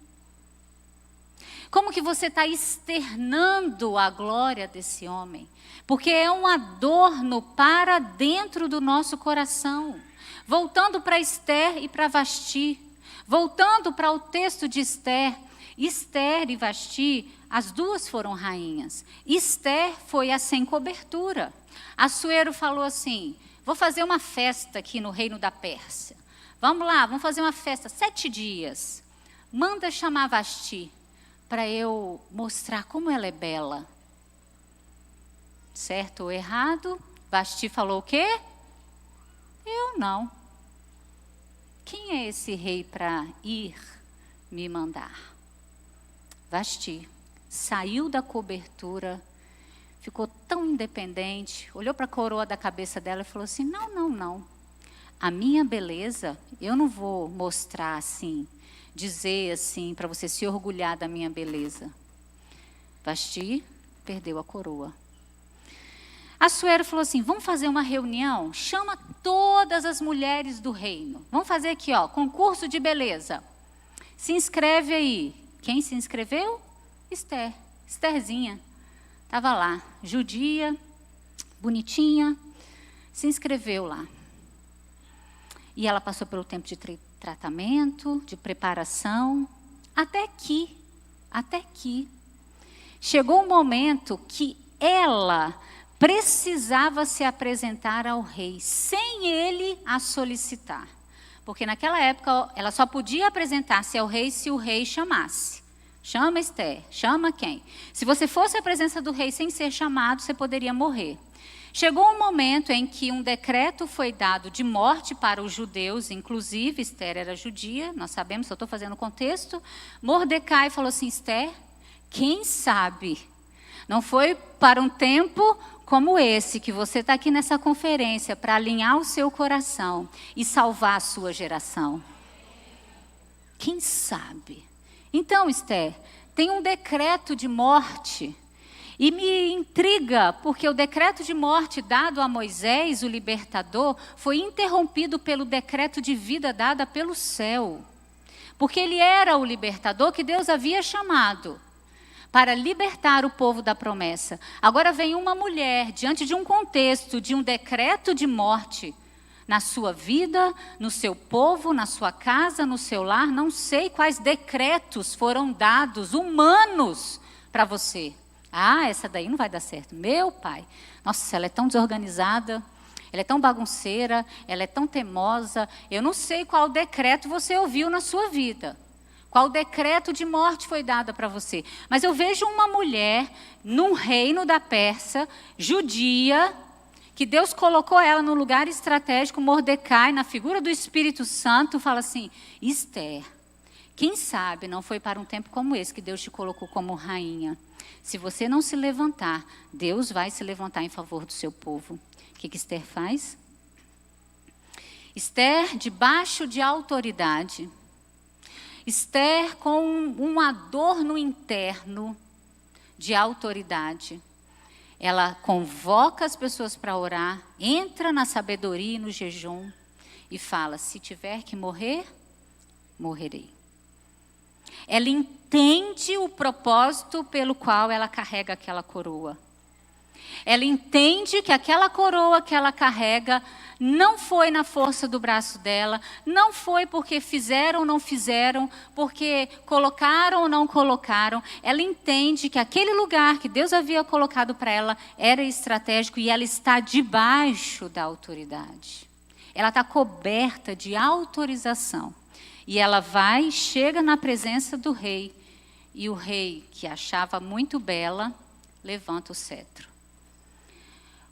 Como que você está externando a glória desse homem? Porque é um adorno para dentro do nosso coração. Voltando para Esther e para Vasti. Voltando para o texto de Esther. Esther e Vasti, as duas foram rainhas. Esther foi a sem cobertura. Assuero falou assim, vou fazer uma festa aqui no reino da Pérsia. Vamos lá, vamos fazer uma festa, 7 dias. Manda chamar Vasti para eu mostrar como ela é bela. Certo ou errado? Vasti falou o quê? Eu não. Quem é esse rei para ir me mandar? Vasti saiu da cobertura, ficou tão independente, olhou para a coroa da cabeça dela e falou assim, não, não, não. A minha beleza, eu não vou mostrar assim, dizer assim, para você se orgulhar da minha beleza. Vasti perdeu a coroa. Assuero falou assim, vamos fazer uma reunião, chama todas as mulheres do reino. Vamos fazer aqui, ó, concurso de beleza. Se inscreve aí. Quem se inscreveu? Esther, Estherzinha. Estava lá, judia, bonitinha, se inscreveu lá. E ela passou pelo tempo de tratamento, de preparação, até que chegou um momento que ela precisava se apresentar ao rei, sem ele a solicitar. Porque naquela época ela só podia apresentar-se ao rei se o rei chamasse. Chama Esther, chama quem? Se você fosse à presença do rei sem ser chamado, você poderia morrer. Chegou um momento em que um decreto foi dado de morte para os judeus, inclusive Esther era judia, nós sabemos, só estou fazendo o contexto. Mordecai falou assim, Esther, quem sabe, não foi para um tempo como esse, que você está aqui nessa conferência para alinhar o seu coração e salvar a sua geração. Quem sabe? Então, Esther, tem um decreto de morte. E me intriga, porque o decreto de morte dado a Moisés, o libertador, foi interrompido pelo decreto de vida dada pelo céu. Porque ele era o libertador que Deus havia chamado para libertar o povo da promessa. Agora vem uma mulher, diante de um contexto, de um decreto de morte, na sua vida, no seu povo, na sua casa, no seu lar, não sei quais decretos foram dados, humanos, para você. Ah, essa daí não vai dar certo. Meu pai, nossa, ela é tão desorganizada, ela é tão bagunceira, ela é tão teimosa, eu não sei qual decreto você ouviu na sua vida. Qual decreto de morte foi dado para você? Mas eu vejo uma mulher num reino da Pérsia, judia, que Deus colocou ela no lugar estratégico, Mordecai, na figura do Espírito Santo, fala assim, Esther, quem sabe não foi para um tempo como esse que Deus te colocou como rainha. Se você não se levantar, Deus vai se levantar em favor do seu povo. O que Esther faz? Esther debaixo de autoridade. Esther com um adorno interno de autoridade. Ela convoca as pessoas para orar, entra na sabedoria e no jejum e fala: se tiver que morrer, morrerei. Ela entende o propósito pelo qual ela carrega aquela coroa. Ela entende que aquela coroa que ela carrega não foi na força do braço dela, não foi porque fizeram ou não fizeram, porque colocaram ou não colocaram. Ela entende que aquele lugar que Deus havia colocado para ela era estratégico e ela está debaixo da autoridade. Ela está coberta de autorização. E ela vai, chega na presença do rei, e o rei, que achava muito bela, levanta o cetro.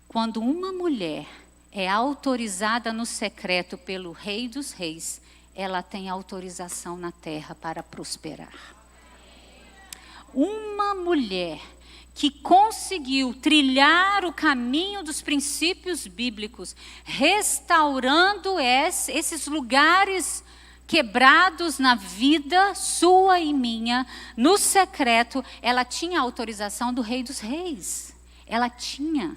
Quando uma mulher é autorizada no secreto pelo Rei dos Reis, ela tem autorização na terra para prosperar. Uma mulher que conseguiu trilhar o caminho dos princípios bíblicos, restaurando esses lugares quebrados na vida sua e minha, no secreto, ela tinha autorização do Rei dos Reis. Ela tinha.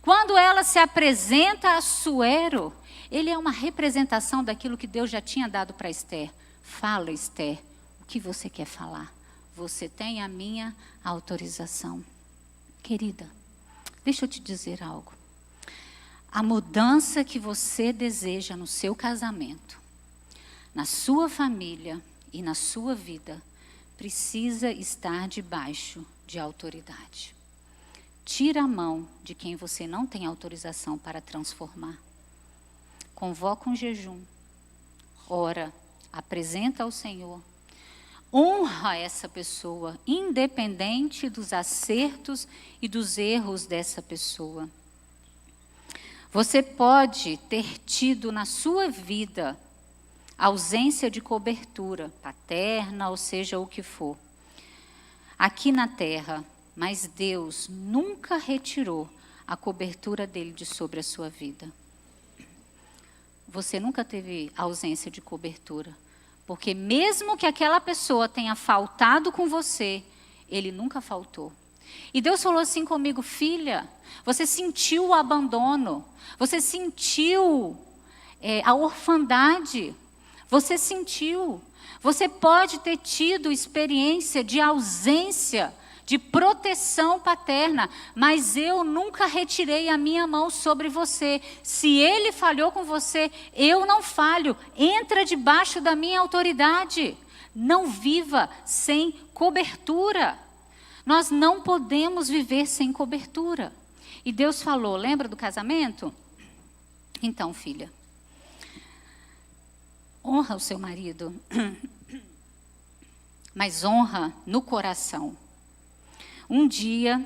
Quando ela se apresenta a Assuero, ele é uma representação daquilo que Deus já tinha dado para Esther. Fala, Esther, o que você quer falar? Você tem a minha autorização. Querida, deixa eu te dizer algo. A mudança que você deseja no seu casamento, na sua família e na sua vida, precisa estar debaixo de autoridade. Tira a mão de quem você não tem autorização para transformar. Convoca um jejum. Ora, apresenta ao Senhor. Honra essa pessoa, independente dos acertos e dos erros dessa pessoa. Você pode ter tido na sua vida ausência de cobertura, paterna, ou seja, o que for, aqui na terra, mas Deus nunca retirou a cobertura dele de sobre a sua vida. Você nunca teve ausência de cobertura, porque mesmo que aquela pessoa tenha faltado com você, ele nunca faltou. E Deus falou assim comigo: filha, você sentiu o abandono, você sentiu a orfandade, você sentiu. Você pode ter tido experiência de ausência, de proteção paterna, mas eu nunca retirei a minha mão sobre você. Se ele falhou com você, eu não falho. Entra debaixo da minha autoridade. Não viva sem cobertura. Nós não podemos viver sem cobertura. E Deus falou, lembra do casamento? Então, filha, honra o seu marido, mas honra no coração. Um dia,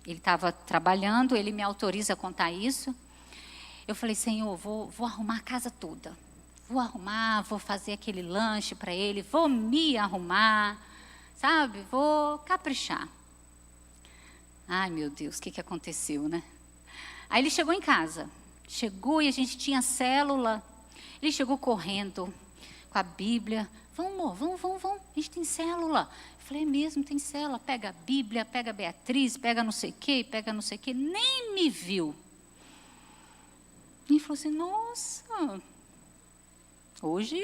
ele estava trabalhando, ele me autoriza a contar isso. Eu falei: Senhor, vou arrumar a casa toda. Vou arrumar, vou fazer aquele lanche para ele, vou me arrumar, sabe? Vou caprichar. Ai, meu Deus, o que aconteceu, né? Aí ele chegou em casa. Chegou e a gente tinha célula. Ele chegou correndo com a Bíblia. Vamos, a gente tem célula. Eu falei: é mesmo, tem célula. Pega a Bíblia, pega a Beatriz, pega não sei o quê, pega não sei o quê. Nem me viu. E falou assim: nossa, hoje,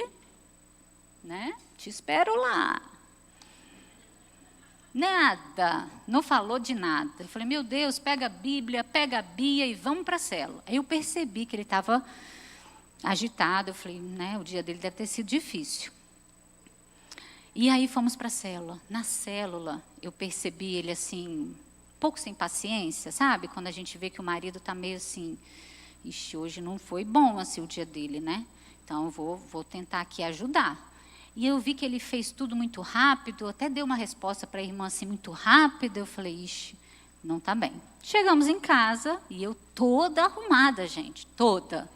né, te espero lá. Nada, não falou de nada. Eu falei: meu Deus, pega a Bíblia, pega a Bia e vamos para a célula. Aí eu percebi que ele estava agitado. Eu falei, né, o dia dele deve ter sido difícil. E aí fomos para a célula. Na célula, eu percebi ele assim, um pouco sem paciência, sabe? Quando a gente vê que o marido está meio assim, ixi, hoje não foi bom assim o dia dele, né? Então eu vou tentar aqui ajudar. E eu vi que ele fez tudo muito rápido, até deu uma resposta para a irmã assim, muito rápida. Eu falei, ixi, não está bem. Chegamos em casa e eu toda arrumada, gente, toda.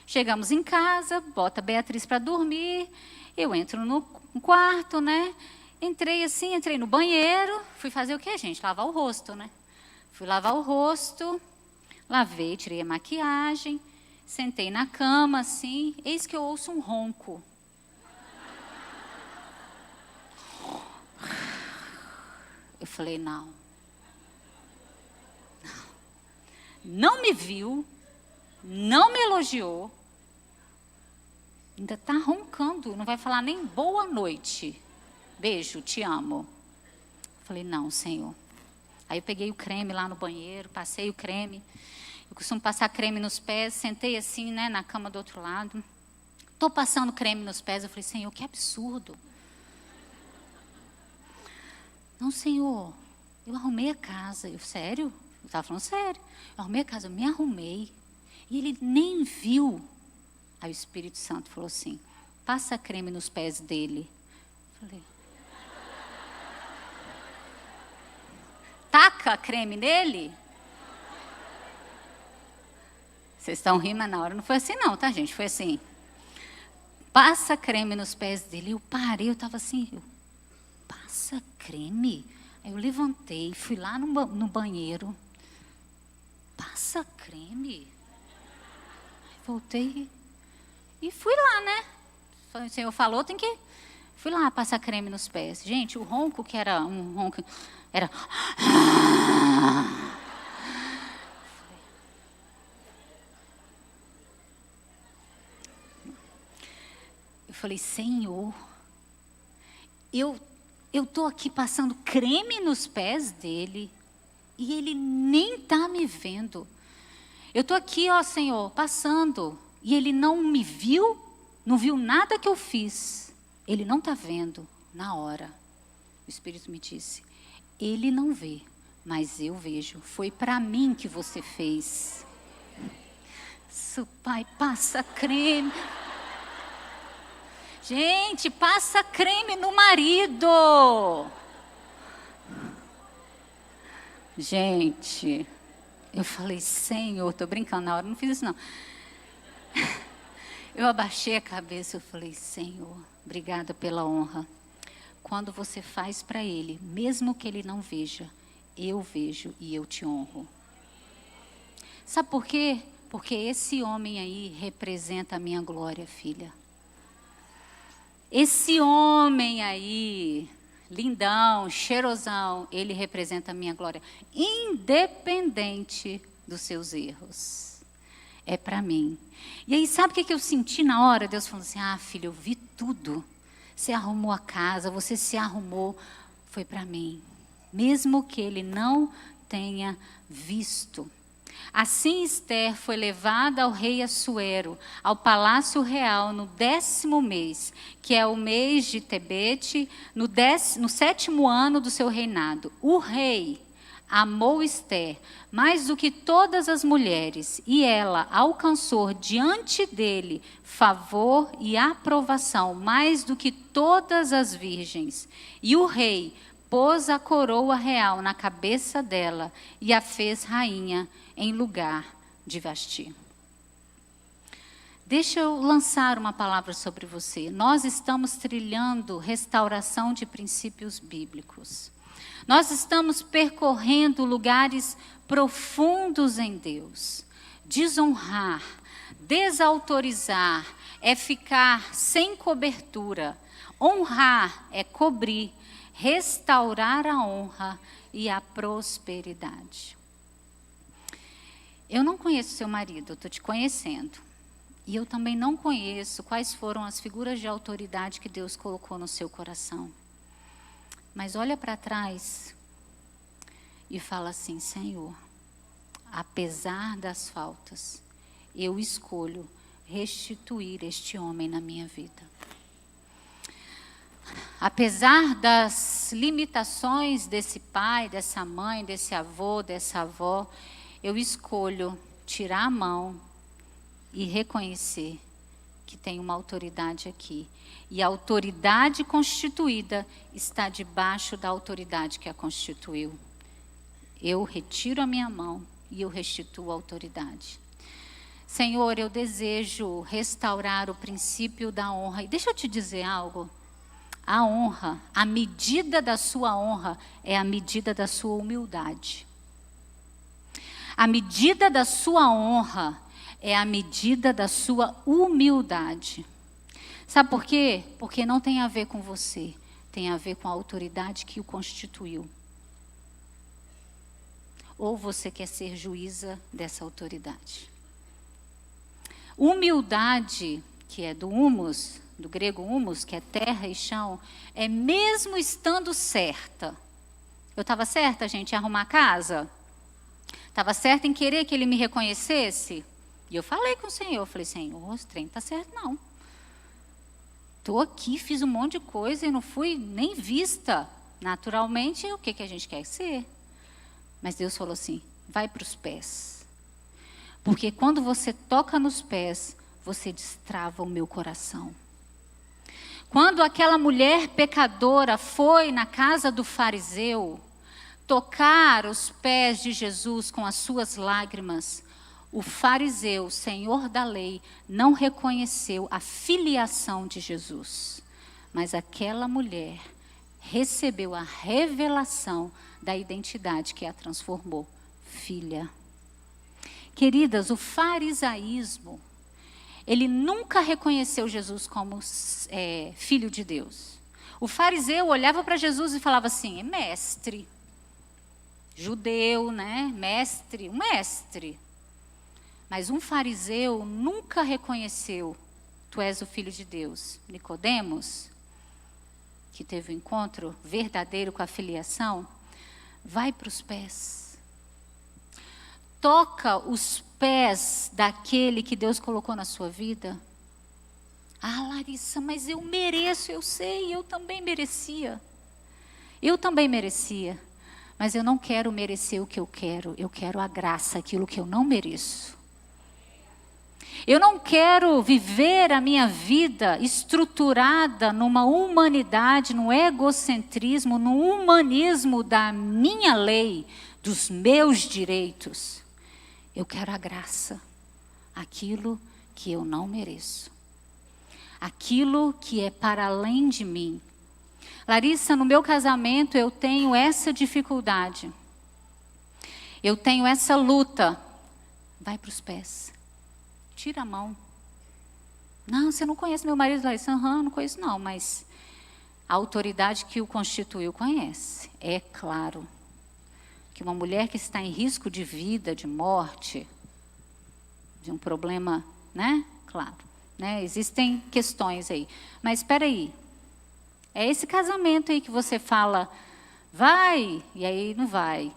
Chegamos em casa, bota a Beatriz para dormir, eu entro no quarto, né? Entrei no banheiro, fui fazer o quê, gente? Lavar o rosto, né? Fui lavar o rosto, lavei, tirei a maquiagem, sentei na cama, assim, eis que eu ouço um ronco. Eu falei, não. Não me viu, não me elogiou, ainda está roncando, não vai falar nem boa noite. Beijo, te amo. Falei, não, Senhor. Aí eu peguei o creme lá no banheiro, passei o creme. Eu costumo passar creme nos pés, sentei assim, né, na cama do outro lado. Estou passando creme nos pés, eu falei, Senhor, que absurdo. Não, Senhor, eu arrumei a casa. Eu, sério? Eu estava falando sério. Eu arrumei a casa, eu me arrumei. E ele nem viu. Aí o Espírito Santo falou assim, passa creme nos pés dele. Falei, taca creme nele? Vocês estão rindo, mas na hora não foi assim não, tá, gente? Foi assim, passa creme nos pés dele. Eu parei, eu estava assim, passa creme? Aí eu levantei, fui lá no banheiro, passa creme? Aí voltei e fui lá, né? O Senhor falou, tem que... Fui lá passar creme nos pés. Gente, o ronco, que era um ronco, era... Eu falei, Senhor, eu estou aqui passando creme nos pés dele e ele nem está me vendo. Eu estou aqui, ó Senhor, passando e ele não me viu, não viu nada que eu fiz. Ele não está vendo na hora. O Espírito me disse, ele não vê, mas eu vejo. Foi para mim que você fez. Seu pai, passa creme. Gente, passa creme no marido. Gente, eu falei, Senhor, estou brincando na hora, não fiz isso não. Eu abaixei a cabeça, eu falei, Senhor, obrigada pela honra. Quando você faz para ele, mesmo que ele não veja, eu vejo e eu te honro. Sabe por quê? Porque esse homem aí representa a minha glória, filha. Esse homem aí, lindão, cheirosão, ele representa a minha glória, independente dos seus erros. É para mim. E aí, sabe o que eu senti na hora? Deus falou assim, filha, eu vi tudo. Você arrumou a casa, você se arrumou, foi para mim. Mesmo que ele não tenha visto. Assim Esther foi levada ao rei Assuero, ao palácio real, no 10º mês, que é o mês de Tebete, no 7º ano do seu reinado. O rei amou Esther mais do que todas as mulheres, e ela alcançou diante dele favor e aprovação mais do que todas as virgens. E o rei pôs a coroa real na cabeça dela e a fez rainha em lugar de Vasti. Deixa eu lançar uma palavra sobre você. Nós estamos trilhando restauração de princípios bíblicos. Nós estamos percorrendo lugares profundos em Deus. Desonrar, desautorizar é ficar sem cobertura. Honrar é cobrir, restaurar a honra e a prosperidade. Eu não conheço seu marido, eu estou te conhecendo. E eu também não conheço quais foram as figuras de autoridade que Deus colocou no seu coração. Mas olha para trás e fala assim, Senhor, apesar das faltas, eu escolho restituir este homem na minha vida. Apesar das limitações desse pai, dessa mãe, desse avô, dessa avó, eu escolho tirar a mão e reconhecer que tem uma autoridade aqui. E a autoridade constituída está debaixo da autoridade que a constituiu. Eu retiro a minha mão e eu restituo a autoridade. Senhor, eu desejo restaurar o princípio da honra. E deixa eu te dizer algo. A honra, a medida da sua honra é a medida da sua humildade. A medida da sua honra é a medida da sua humildade. Sabe por quê? Porque não tem a ver com você, tem a ver com a autoridade que o constituiu. Ou você quer ser juíza dessa autoridade? Humildade, que é do humus, do grego humus, que é terra e chão, é mesmo estando certa. Eu estava certa, gente, em arrumar a casa? Estava certa em querer que ele me reconhecesse? E eu falei com o Senhor, falei, Senhor, esse trem não está certo não. Estou aqui, fiz um monte de coisa e não fui nem vista. Naturalmente, o que a gente quer ser? Mas Deus falou assim, vai para os pés. Porque quando você toca nos pés, você destrava o meu coração. Quando aquela mulher pecadora foi na casa do fariseu, tocar os pés de Jesus com as suas lágrimas, o fariseu, senhor da lei, não reconheceu a filiação de Jesus. Mas aquela mulher recebeu a revelação da identidade que a transformou, filha. Queridas, o farisaísmo, ele nunca reconheceu Jesus como filho de Deus. O fariseu olhava para Jesus e falava assim, mestre, judeu, né? Mestre, um mestre. Mas um fariseu nunca reconheceu, tu és o filho de Deus. Nicodemos, que teve um encontro verdadeiro com a filiação, vai para os pés. Toca os pés daquele que Deus colocou na sua vida. Ah, Larissa, mas eu mereço, eu sei, eu também merecia. Eu também merecia. Mas eu não quero merecer o que eu quero a graça, aquilo que eu não mereço. Eu não quero viver a minha vida estruturada numa humanidade, no egocentrismo, no humanismo da minha lei, dos meus direitos. Eu quero a graça, aquilo que eu não mereço. Aquilo que é para além de mim. Larissa, no meu casamento eu tenho essa dificuldade. Eu tenho essa luta. Vai para os pés. Tira a mão. Não, você não conhece meu marido, Larissa? Não conheço não, mas a autoridade que o constituiu conhece. É claro que uma mulher que está em risco de vida, de morte, de um problema, né? Claro, né? Existem questões aí. Mas espera aí. É esse casamento aí que você fala, vai, e aí não vai.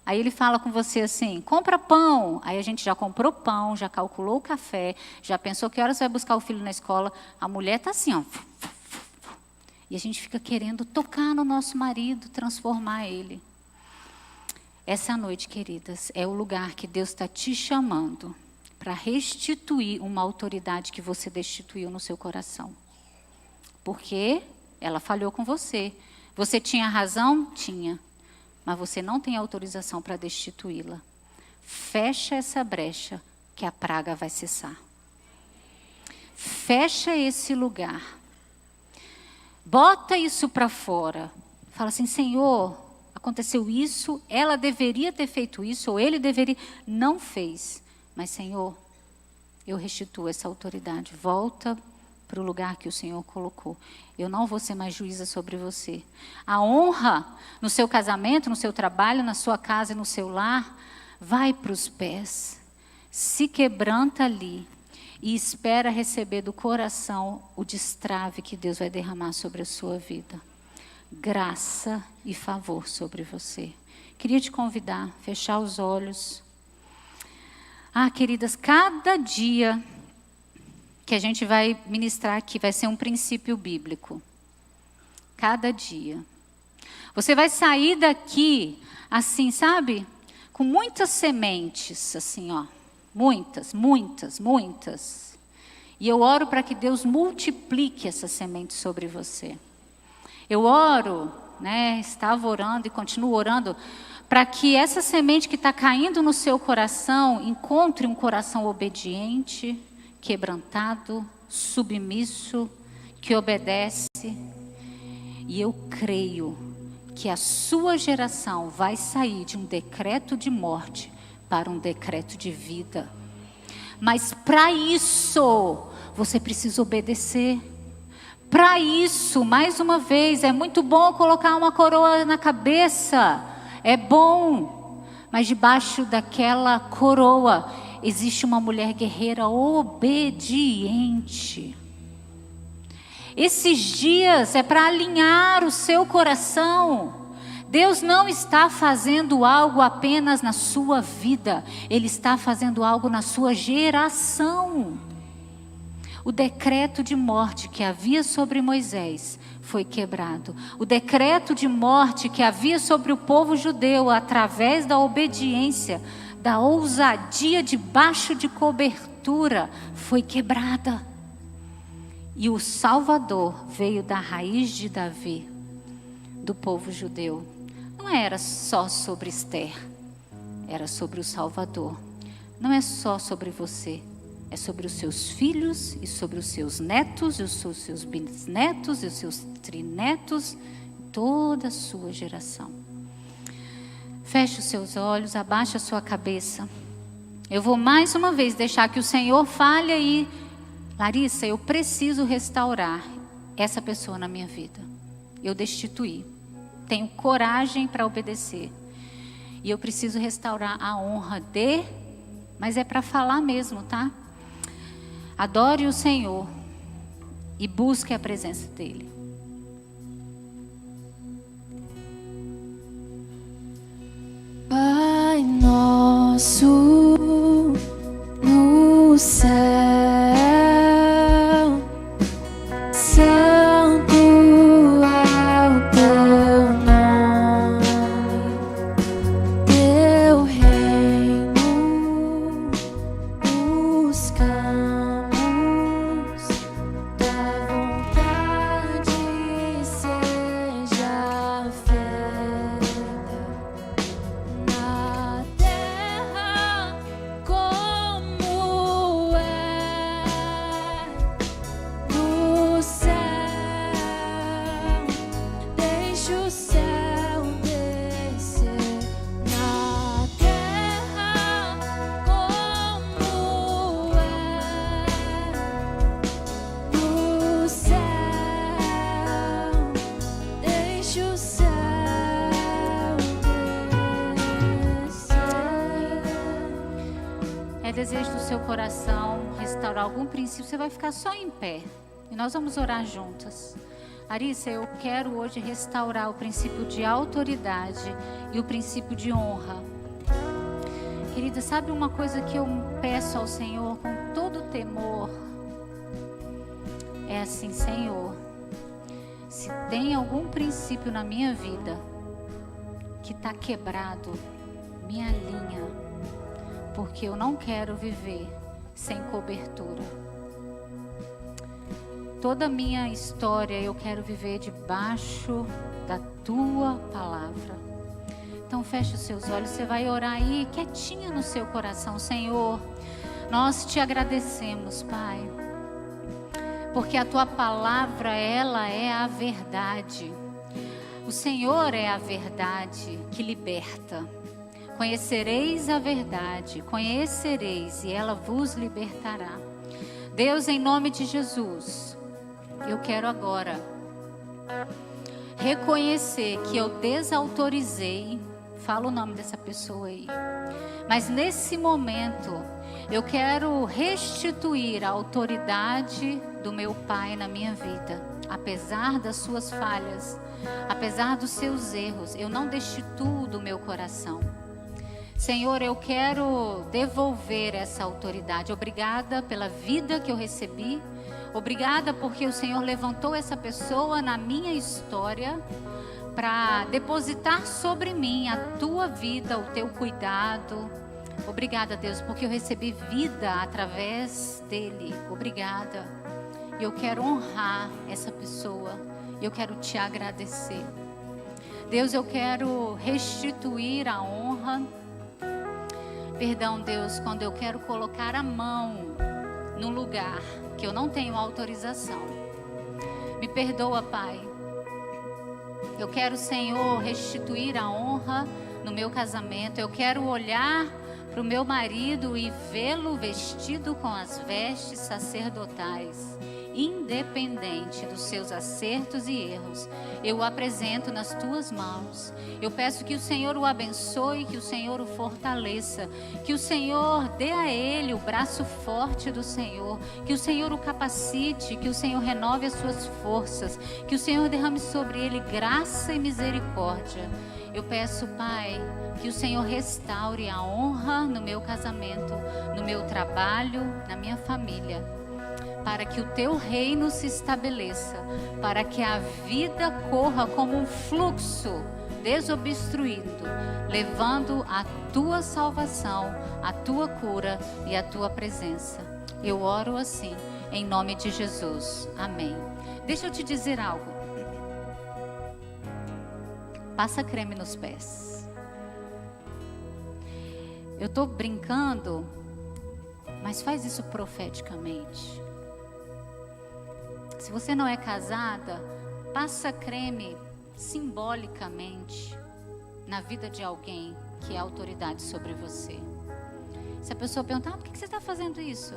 Aí ele fala com você assim, compra pão. Aí a gente já comprou pão, já calculou o café, já pensou que horas você vai buscar o filho na escola. A mulher está assim, ó. E a gente fica querendo tocar no nosso marido, transformar ele. Essa noite, queridas, é o lugar que Deus está te chamando para restituir uma autoridade que você destituiu no seu coração. Porque ela falhou com você. Você tinha razão? Tinha. Mas você não tem autorização para destituí-la. Fecha essa brecha que a praga vai cessar. Fecha esse lugar. Bota isso para fora. Fala assim, Senhor, aconteceu isso, ela deveria ter feito isso, ou ele deveria, não fez. Mas, Senhor, eu restituo essa autoridade. Volta para o lugar que o Senhor colocou. Eu não vou ser mais juíza sobre você. A honra no seu casamento, no seu trabalho, na sua casa e no seu lar, vai para os pés. Se quebranta ali e espera receber do coração o destrave que Deus vai derramar sobre a sua vida. Graça e favor sobre você. Queria te convidar a fechar os olhos. Ah, queridas, cada dia que a gente vai ministrar aqui vai ser um princípio bíblico. Cada dia. Você vai sair daqui, assim, sabe? Com muitas sementes, assim, ó. Muitas, muitas, muitas. E eu oro para que Deus multiplique essas sementes sobre você. Eu oro, né? Estava orando e continuo orando, para que essa semente que está caindo no seu coração encontre um coração obediente, quebrantado, submisso, que obedece, E eu creio que a sua geração vai sair de um decreto de morte para um decreto de vida. Mas para isso, você precisa obedecer. Para isso, mais uma vez, é muito bom colocar uma coroa na cabeça. É bom. Mas debaixo daquela coroa, existe uma mulher guerreira obediente. Esses dias é para alinhar o seu coração. Deus não está fazendo algo apenas na sua vida. Ele está fazendo algo na sua geração. O decreto de morte que havia sobre Moisés foi quebrado. O decreto de morte que havia sobre o povo judeu através da obediência, da ousadia debaixo de cobertura, foi quebrada. E o Salvador veio da raiz de Davi, do povo judeu. Não era só sobre Esther, era sobre o Salvador. Não é só sobre você, é sobre os seus filhos e sobre os seus netos, e os seus bisnetos, e os seus trinetos, toda a sua geração. Feche os seus olhos, abaixe a sua cabeça. Eu vou mais uma vez deixar que o Senhor fale aí. Larissa, eu preciso restaurar essa pessoa na minha vida. Eu destituí. Tenho coragem para obedecer. E eu preciso restaurar a honra de... Mas é para falar mesmo, tá? Adore o Senhor e busque a presença dEle. Pai nosso no céu, santo é o teu nome, teu reino, buscamos, tua vontade seja feita na terra como é no céu. Deixa o céu descer na terra como é no céu. Deixa o céu descer. É desejo do seu coração restaurar algum princípio. Você vai ficar só em pé. E nós vamos orar juntas. Larissa, eu quero hoje restaurar o princípio de autoridade e o princípio de honra. Querida, sabe uma coisa que eu peço ao Senhor com todo temor? É assim, Senhor, se tem algum princípio na minha vida que está quebrado, me alinha, porque eu não quero viver sem cobertura. Toda a minha história eu quero viver debaixo da tua palavra. Então feche os seus olhos, você vai orar aí quietinha no seu coração. Senhor, nós te agradecemos, Pai, porque a tua palavra, ela é a verdade. O Senhor é a verdade que liberta. Conhecereis a verdade, conhecereis e ela vos libertará. Deus, em nome de Jesus, eu quero agora reconhecer que eu desautorizei, fala o nome dessa pessoa aí, mas nesse momento eu quero restituir a autoridade do meu pai na minha vida. Apesar das suas falhas, apesar dos seus erros, eu não destituo do meu coração. Senhor, eu quero devolver essa autoridade. Obrigada pela vida que eu recebi. Obrigada porque o Senhor levantou essa pessoa na minha história para depositar sobre mim a tua vida, o teu cuidado. Obrigada, Deus, porque eu recebi vida através dele. Obrigada. E eu quero honrar essa pessoa. Eu quero te agradecer. Deus, eu quero restituir a honra. Perdão, Deus, quando eu quero colocar a mão num lugar que eu não tenho autorização. Me perdoa, Pai. Eu quero, Senhor, restituir a honra no meu casamento. Eu quero olhar para o meu marido e vê-lo vestido com as vestes sacerdotais, independente dos seus acertos e erros. Eu o apresento nas tuas mãos. Eu peço que o Senhor o abençoe, que o Senhor o fortaleça, que o Senhor dê a ele o braço forte do Senhor, que o Senhor o capacite, que o Senhor renove as suas forças, que o Senhor derrame sobre ele graça e misericórdia. Eu peço, Pai, que o Senhor restaure a honra no meu casamento, no meu trabalho, na minha família, para que o teu reino se estabeleça, para que a vida corra como um fluxo desobstruído, levando a tua salvação, a tua cura e a tua presença. Eu oro assim, em nome de Jesus. Amém. Deixa eu te dizer algo. Passa creme nos pés. Eu estou brincando, mas faz isso profeticamente. Se você não é casada, passa creme simbolicamente na vida de alguém que é autoridade sobre você. Se a pessoa perguntar, por que você está fazendo isso?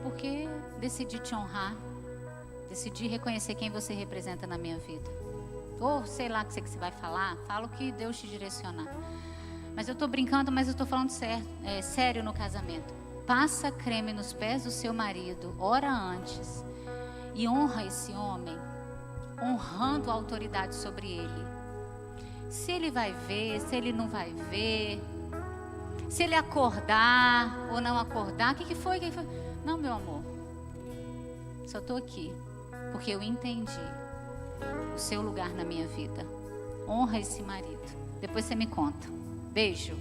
Porque decidi te honrar, decidi reconhecer quem você representa na minha vida. Ou sei lá o que você vai falar, fala o que Deus te direcionar. Mas eu estou brincando, mas eu estou falando sério no casamento. Passa creme nos pés do seu marido, ora antes. E honra esse homem, honrando a autoridade sobre ele. Se ele vai ver, se ele não vai ver, se ele acordar ou não acordar, o que foi? Não, meu amor, só estou aqui porque eu entendi o seu lugar na minha vida. Honra esse marido. Depois você me conta. Beijo.